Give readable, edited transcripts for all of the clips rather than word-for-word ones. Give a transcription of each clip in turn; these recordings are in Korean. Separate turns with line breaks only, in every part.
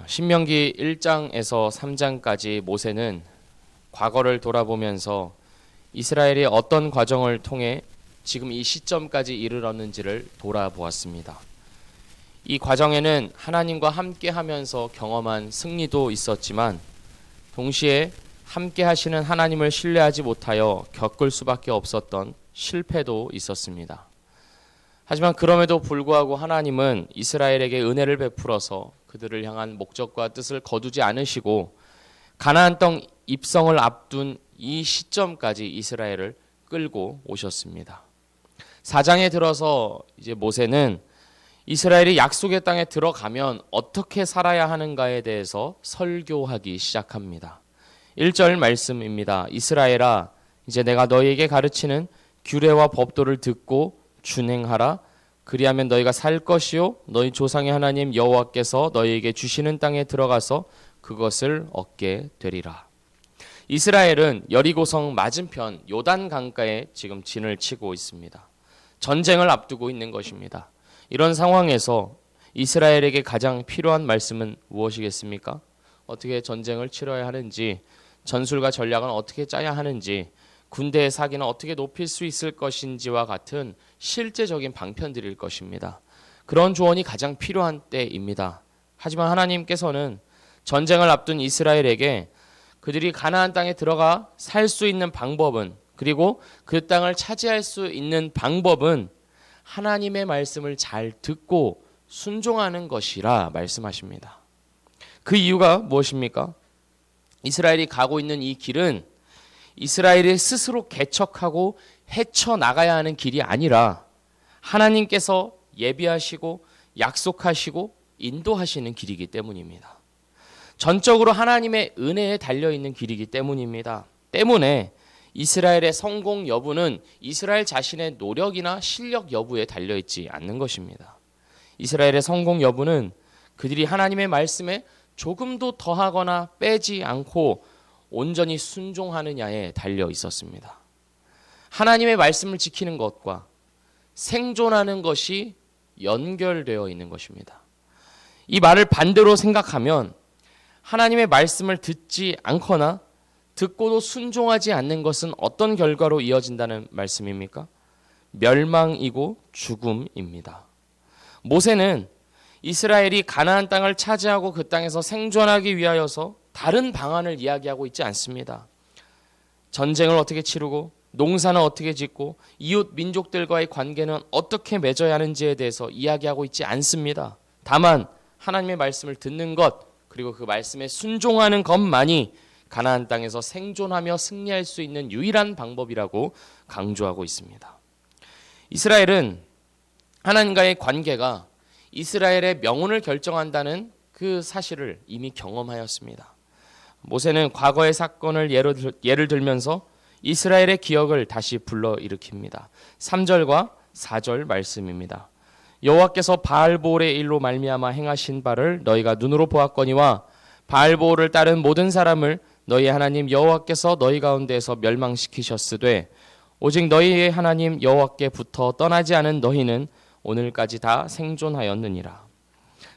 신명기 1장에서 3장까지 모세는 과거를 돌아보면서 이스라엘이 어떤 과정을 통해 지금 이 시점까지 이르렀는지를 돌아보았습니다. 이 과정에는 하나님과 함께 하면서 경험한 승리도 있었지만 동시에 함께 하시는 하나님을 신뢰하지 못하여 겪을 수밖에 없었던 실패도 있었습니다. 하지만 그럼에도 불구하고 하나님은 이스라엘에게 은혜를 베풀어서 그들을 향한 목적과 뜻을 거두지 않으시고 가나안 땅 입성을 앞둔 이 시점까지 이스라엘을 끌고 오셨습니다. 4장에 들어서 이제 모세는 이스라엘이 약속의 땅에 들어가면 어떻게 살아야 하는가에 대해서 설교하기 시작합니다. 1절 말씀입니다. 이스라엘아, 이제 내가 너희에게 가르치는 규례와 법도를 듣고 준행하라. 그리하면 너희가 살 것이요 너희 조상의 하나님 여호와께서 너희에게 주시는 땅에 들어가서 그것을 얻게 되리라. 이스라엘은 여리고성 맞은편 요단 강가에 지금 진을 치고 있습니다. 전쟁을 앞두고 있는 것입니다. 이런 상황에서 이스라엘에게 가장 필요한 말씀은 무엇이겠습니까? 어떻게 전쟁을 치러야 하는지, 전술과 전략은 어떻게 짜야 하는지, 군대의 사기는 어떻게 높일 수 있을 것인지와 같은 실제적인 방편들일 것입니다. 그런 조언이 가장 필요한 때입니다. 하지만 하나님께서는 전쟁을 앞둔 이스라엘에게 그들이 가나안 땅에 들어가 살 수 있는 방법은, 그리고 그 땅을 차지할 수 있는 방법은 하나님의 말씀을 잘 듣고 순종하는 것이라 말씀하십니다. 그 이유가 무엇입니까? 이스라엘이 가고 있는 이 길은 이스라엘이 스스로 개척하고 헤쳐나가야 하는 길이 아니라 하나님께서 예비하시고 약속하시고 인도하시는 길이기 때문입니다. 전적으로 하나님의 은혜에 달려있는 길이기 때문입니다. 때문에 이스라엘의 성공 여부는 이스라엘 자신의 노력이나 실력 여부에 달려있지 않는 것입니다. 이스라엘의 성공 여부는 그들이 하나님의 말씀에 조금도 더하거나 빼지 않고 온전히 순종하느냐에 달려 있었습니다. 하나님의 말씀을 지키는 것과 생존하는 것이 연결되어 있는 것입니다. 이 말을 반대로 생각하면 하나님의 말씀을 듣지 않거나 듣고도 순종하지 않는 것은 어떤 결과로 이어진다는 말씀입니까? 멸망이고 죽음입니다. 모세는 이스라엘이 가나안 땅을 차지하고 그 땅에서 생존하기 위하여서 다른 방안을 이야기하고 있지 않습니다. 전쟁을 어떻게 치르고 농사는 어떻게 짓고 이웃 민족들과의 관계는 어떻게 맺어야 하는지에 대해서 이야기하고 있지 않습니다. 다만 하나님의 말씀을 듣는 것, 그리고 그 말씀에 순종하는 것만이 가나안 땅에서 생존하며 승리할 수 있는 유일한 방법이라고 강조하고 있습니다. 이스라엘은 하나님과의 관계가 이스라엘의 명운을 결정한다는 그 사실을 이미 경험하였습니다. 모세는 과거의 사건을 예를 들면서 이스라엘의 기억을 다시 불러일으킵니다. 3절과 4절 말씀입니다. 여호와께서 바알보올의 일로 말미암아 행하신 바를 너희가 눈으로 보았거니와 바알보올을 따른 모든 사람을 너희 하나님 여호와께서 너희 가운데에서 멸망시키셨으되 오직 너희의 하나님 여호와께부터 떠나지 않은 너희는 오늘까지 다 생존하였느니라.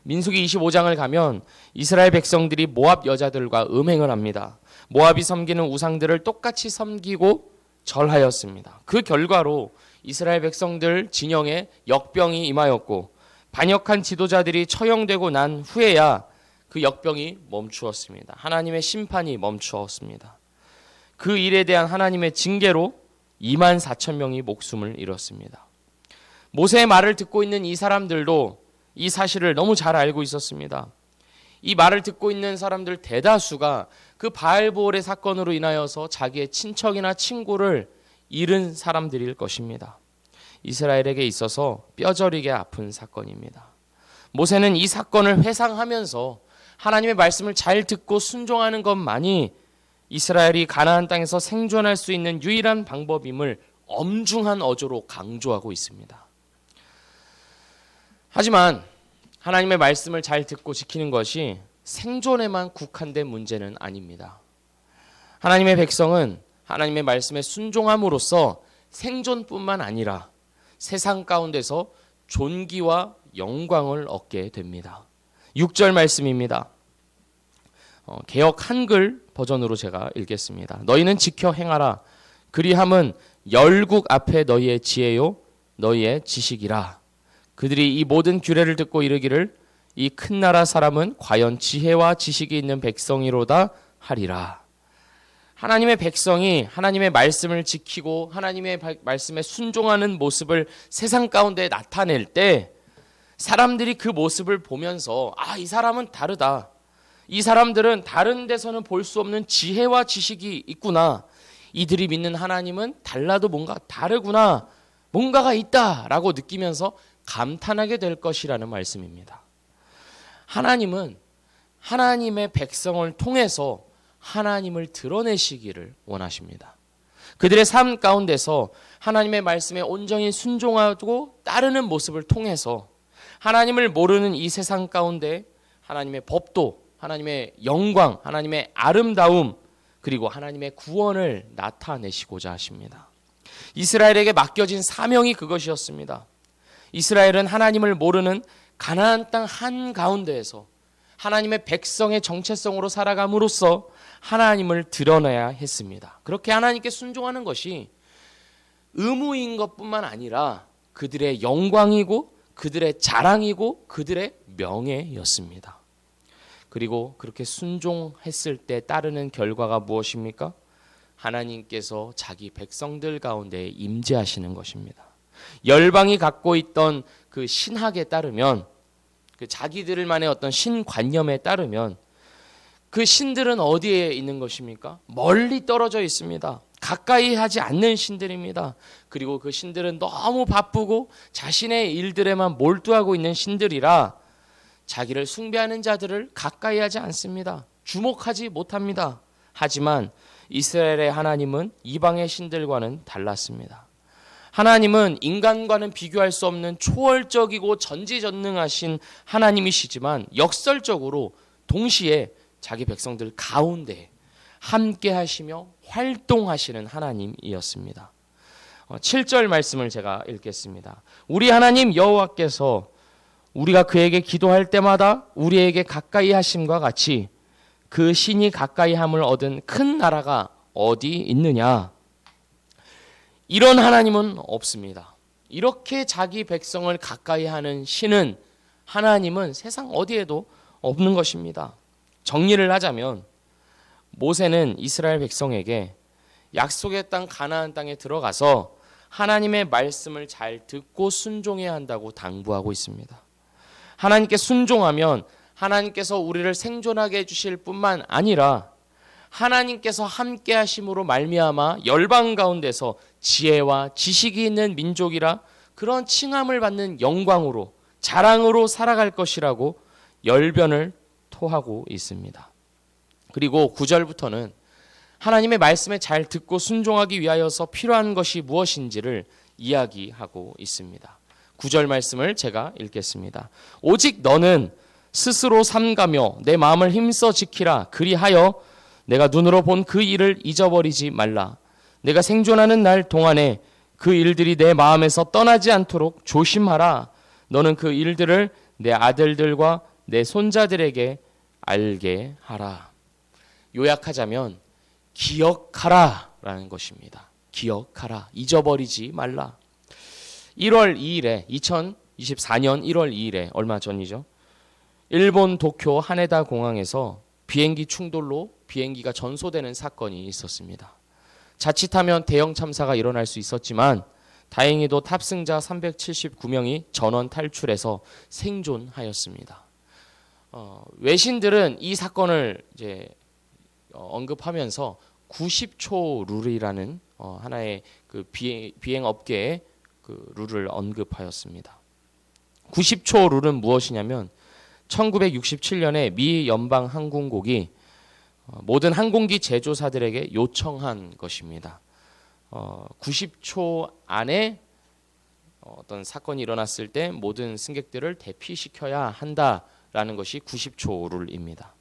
민수기 25장을 가면 이스라엘 백성들이 모압 여자들과 음행을 합니다. 모압이 섬기는 우상들을 똑같이 섬기고 절하였습니다. 그 결과로 이스라엘 백성들 진영에 역병이 임하였고 반역한 지도자들이 처형되고 난 후에야 그 역병이 멈추었습니다. 하나님의 심판이 멈추었습니다. 그 일에 대한 하나님의 징계로 2만 4천 명이 목숨을 잃었습니다. 모세의 말을 듣고 있는 이 사람들도 이 사실을 너무 잘 알고 있었습니다. 이 말을 듣고 있는 사람들 대다수가 그 바알보올의 사건으로 인하여서 자기의 친척이나 친구를 잃은 사람들일 것입니다. 이스라엘에게 있어서 뼈저리게 아픈 사건입니다. 모세는 이 사건을 회상하면서 하나님의 말씀을 잘 듣고 순종하는 것만이 이스라엘이 가나안 땅에서 생존할 수 있는 유일한 방법임을 엄중한 어조로 강조하고 있습니다. 하지만 하나님의 말씀을 잘 듣고 지키는 것이 생존에만 국한된 문제는 아닙니다. 하나님의 백성은 하나님의 말씀에 순종함으로써 생존뿐만 아니라 세상 가운데서 존귀와 영광을 얻게 됩니다. 6절 말씀입니다. 개역 한글 버전으로 제가 읽겠습니다. 너희는 지켜 행하라. 그리함은 열국 앞에 너희의 지혜요 너희의 지식이라. 그들이 이 모든 규례를 듣고 이르기를 이 큰 나라 사람은 과연 지혜와 지식이 있는 백성이로다 하리라. 하나님의 백성이 하나님의 말씀을 지키고 하나님의 말씀에 순종하는 모습을 세상 가운데 나타낼 때 사람들이 그 모습을 보면서 이 사람은 다르다. 이 사람들은 다른 데서는 볼 수 없는 지혜와 지식이 있구나. 이들이 믿는 하나님은 달라도 뭔가 다르구나. 뭔가가 있다라고 느끼면서 감탄하게 될 것이라는 말씀입니다. 하나님은 하나님의 백성을 통해서 하나님을 드러내시기를 원하십니다. 그들의 삶 가운데서 하나님의 말씀에 온전히 순종하고 따르는 모습을 통해서 하나님을 모르는 이 세상 가운데 하나님의 법도, 하나님의 영광, 하나님의 아름다움, 그리고 하나님의 구원을 나타내시고자 하십니다. 이스라엘에게 맡겨진 사명이 그것이었습니다. 이스라엘은 하나님을 모르는 가나안 땅 한가운데에서 하나님의 백성의 정체성으로 살아감으로써 하나님을 드러내야 했습니다. 그렇게 하나님께 순종하는 것이 의무인 것뿐만 아니라 그들의 영광이고 그들의 자랑이고 그들의 명예였습니다. 그리고 그렇게 순종했을 때 따르는 결과가 무엇입니까? 하나님께서 자기 백성들 가운데 임재하시는 것입니다. 열방이 갖고 있던 그 신학에 따르면, 그 자기들만의 어떤 신관념에 따르면 그 신들은 어디에 있는 것입니까? 멀리 떨어져 있습니다. 가까이 하지 않는 신들입니다. 그리고 그 신들은 너무 바쁘고 자신의 일들에만 몰두하고 있는 신들이라 자기를 숭배하는 자들을 가까이 하지 않습니다. 주목하지 못합니다. 하지만 이스라엘의 하나님은 이방의 신들과는 달랐습니다. 하나님은 인간과는 비교할 수 없는 초월적이고 전지전능하신 하나님이시지만 역설적으로 동시에 자기 백성들 가운데 함께 하시며 활동하시는 하나님이었습니다. 7절 말씀을 제가 읽겠습니다. 우리 하나님 여호와께서 우리가 그에게 기도할 때마다 우리에게 가까이 하심과 같이 그 신이 가까이 함을 얻은 큰 나라가 어디 있느냐? 이런 하나님은 없습니다. 이렇게 자기 백성을 가까이 하는 신은, 하나님은 세상 어디에도 없는 것입니다. 정리를 하자면 모세는 이스라엘 백성에게 약속의 땅 가나안 땅에 들어가서 하나님의 말씀을 잘 듣고 순종해야 한다고 당부하고 있습니다. 하나님께 순종하면 하나님께서 우리를 생존하게 해주실 뿐만 아니라 하나님께서 함께 하심으로 말미암아 열방 가운데서 지혜와 지식이 있는 민족이라 그런 칭함을 받는 영광으로, 자랑으로 살아갈 것이라고 열변을 토하고 있습니다. 그리고 9절부터는 하나님의 말씀에 잘 듣고 순종하기 위하여서 필요한 것이 무엇인지를 이야기하고 있습니다. 9절 말씀을 제가 읽겠습니다. 오직 너는 스스로 삼가며 내 마음을 힘써 지키라. 그리하여 내가 눈으로 본 그 일을 잊어버리지 말라. 내가 생존하는 날 동안에 그 일들이 내 마음에서 떠나지 않도록 조심하라. 너는 그 일들을 내 아들들과 내 손자들에게 알게 하라. 요약하자면 기억하라 라는 것입니다. 기억하라. 잊어버리지 말라. 1월 2일에 2024년 1월 2일에 얼마 전이죠. 일본 도쿄 하네다 공항에서 비행기 충돌로 비행기가 전소되는 사건이 있었습니다. 자칫하면 대형 참사가 일어날 수 있었지만 다행히도 탑승자 379명이 전원 탈출해서 생존하였습니다. 외신들은 이 사건을 이제 언급하면서 90초 룰이라는 하나의 그 비행 업계의 그 룰을 언급하였습니다. 90초 룰은 무엇이냐면 1967년에 미 연방 항공국이 모든 항공기 제조사들에게 요청한 것입니다. 90초 안에 어떤 사건이 일어났을 때 모든 승객들을 대피시켜야 한다라는 것이 90초 룰입니다.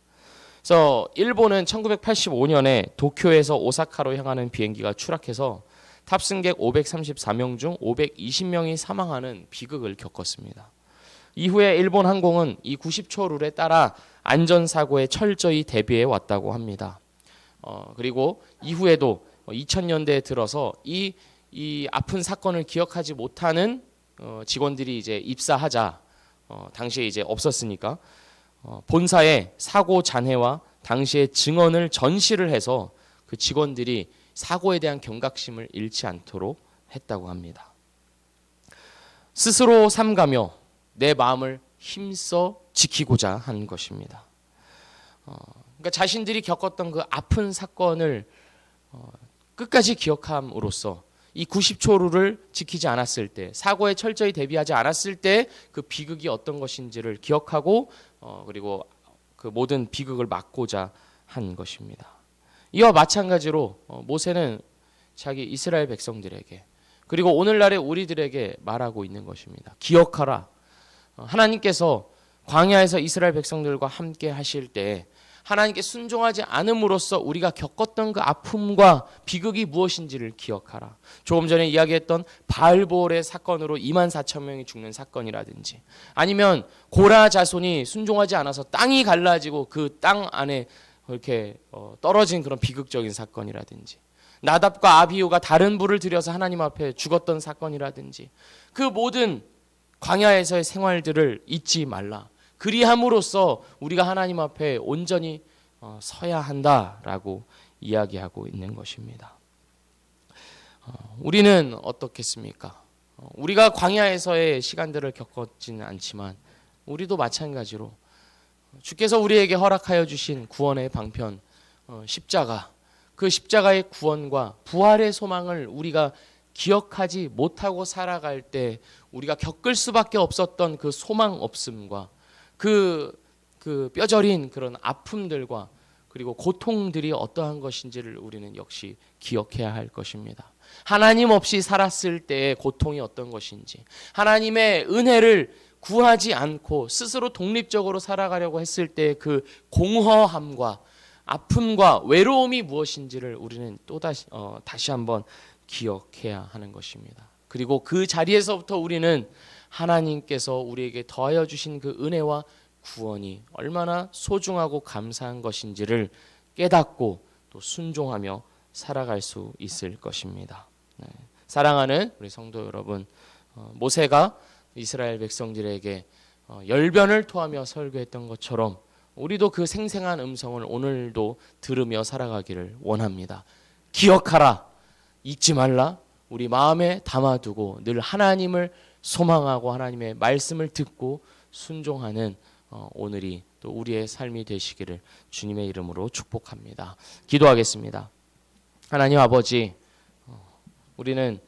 그래서 일본은 1985년에 도쿄에서 오사카로 향하는 비행기가 추락해서 탑승객 534명 중 520명이 사망하는 비극을 겪었습니다. 이후에 일본 항공은 이 90초 룰에 따라 안전사고에 철저히 대비해 왔다고 합니다. 그리고 이후에도 2000년대에 들어서 이 아픈 사건을 기억하지 못하는 직원들이 이제 입사하자, 당시에 이제 없었으니까 본사에 사고 잔해와 당시의 증언을 전시를 해서 그 직원들이 사고에 대한 경각심을 잃지 않도록 했다고 합니다. 스스로 삼가며 내 마음을 힘써 지키고자 한 것입니다. 그러니까 자신들이 겪었던 그 아픈 사건을 끝까지 기억함으로써 이 90초 룰을 지키지 않았을 때, 사고에 철저히 대비하지 않았을 때 그 비극이 어떤 것인지를 기억하고 그리고 그 모든 비극을 막고자 한 것입니다. 이와 마찬가지로 모세는 자기 이스라엘 백성들에게 그리고 오늘날의 우리들에게 말하고 있는 것입니다. 기억하라. 하나님께서 광야에서 이스라엘 백성들과 함께 하실 때 하나님께 순종하지 않음으로써 우리가 겪었던 그 아픔과 비극이 무엇인지를 기억하라. 조금 전에 이야기했던 바알보올의 사건으로 24,000명이 죽는 사건이라든지, 아니면 고라 자손이 순종하지 않아서 땅이 갈라지고 그 땅 안에 이렇게 떨어진 그런 비극적인 사건이라든지, 나답과 아비후가 다른 불을 들여서 하나님 앞에 죽었던 사건이라든지, 그 모든 광야에서의 생활들을 잊지 말라. 그리함으로써 우리가 하나님 앞에 온전히 서야 한다라고 이야기하고 있는 것입니다. 우리는 어떻겠습니까? 우리가 광야에서의 시간들을 겪었지는 않지만 우리도 마찬가지로 주께서 우리에게 허락하여 주신 구원의 방편, 십자가, 그 십자가의 구원과 부활의 소망을 우리가 기억하지 못하고 살아갈 때 우리가 겪을 수밖에 없었던 그 소망 없음과 그 뼈저린 그런 아픔들과 그리고 고통들이 어떠한 것인지를 우리는 역시 기억해야 할 것입니다. 하나님 없이 살았을 때의 고통이 어떤 것인지, 하나님의 은혜를 구하지 않고 스스로 독립적으로 살아가려고 했을 때 그 공허함과 아픔과 외로움이 무엇인지를 우리는 다시 한번 기억해야 하는 것입니다. 그리고 그 자리에서부터 우리는 하나님께서 우리에게 더하여 주신 그 은혜와 구원이 얼마나 소중하고 감사한 것인지를 깨닫고 또 순종하며 살아갈 수 있을 것입니다. 사랑하는 우리 성도 여러분, 모세가 이스라엘 백성들에게 열변을 토하며 설교했던 것처럼 우리도 그 생생한 음성을 오늘도 들으며 살아가기를 원합니다. 기억하라, 잊지 말라, 우리 마음에 담아두고 늘 하나님을 소망하고 하나님의 말씀을 듣고 순종하는 오늘이 또 우리의 삶이 되시기를 주님의 이름으로 축복합니다. 기도하겠습니다. 하나님 아버지, 우리는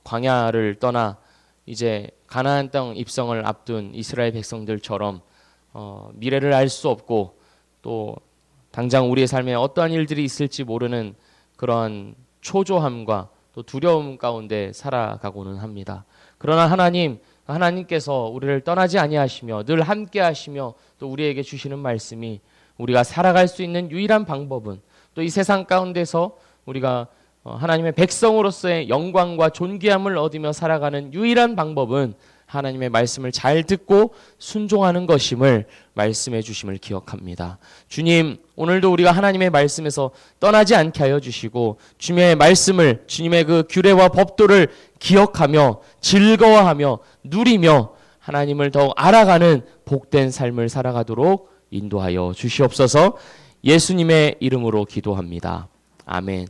광야를 떠나 이제 가나안 땅 입성을 앞둔 이스라엘 백성들처럼 미래를 알 수 없고 또 당장 우리의 삶에 어떠한 일들이 있을지 모르는 그러한 초조함과 또 두려움 가운데 살아가고는 합니다. 그러나 하나님께서 우리를 떠나지 아니하시며 늘 함께 하시며 또 우리에게 주시는 말씀이 우리가 살아갈 수 있는 유일한 방법은, 또 이 세상 가운데서 우리가 하나님의 백성으로서의 영광과 존귀함을 얻으며 살아가는 유일한 방법은 하나님의 말씀을 잘 듣고 순종하는 것임을 말씀해 주심을 기억합니다. 주님, 오늘도 우리가 하나님의 말씀에서 떠나지 않게 하여 주시고 주님의 말씀을, 주님의 그 규례와 법도를 기억하며 즐거워하며 누리며 하나님을 더욱 알아가는 복된 삶을 살아가도록 인도하여 주시옵소서. 예수님의 이름으로 기도합니다. 아멘.